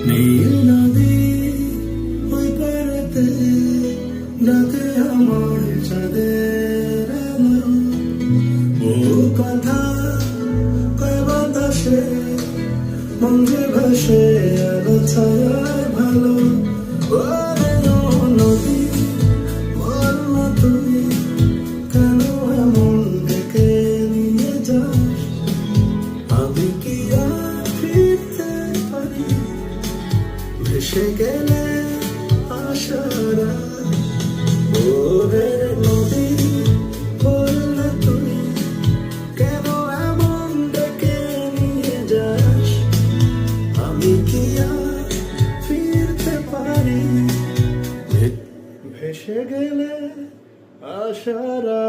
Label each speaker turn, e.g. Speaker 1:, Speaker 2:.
Speaker 1: নীল নদী ওই পারেতে ডাকে আমার চাঁদের আলো। ও কথা কয় বাতাসে মন যে ভাসে আলো ছায়ার ভালো। ওরে ও নদী বল না তুই কেন এমন ডেকে নিয়ে যাস? আমি কি আর ফিরতে পারি ভেসে গেলে আশারা? ওরে নদী বল না তুই কেন এমন ডেকে নিয়ে যাস? আমি কি আর ফিরতে পারি ভেসে গেলে আশারা?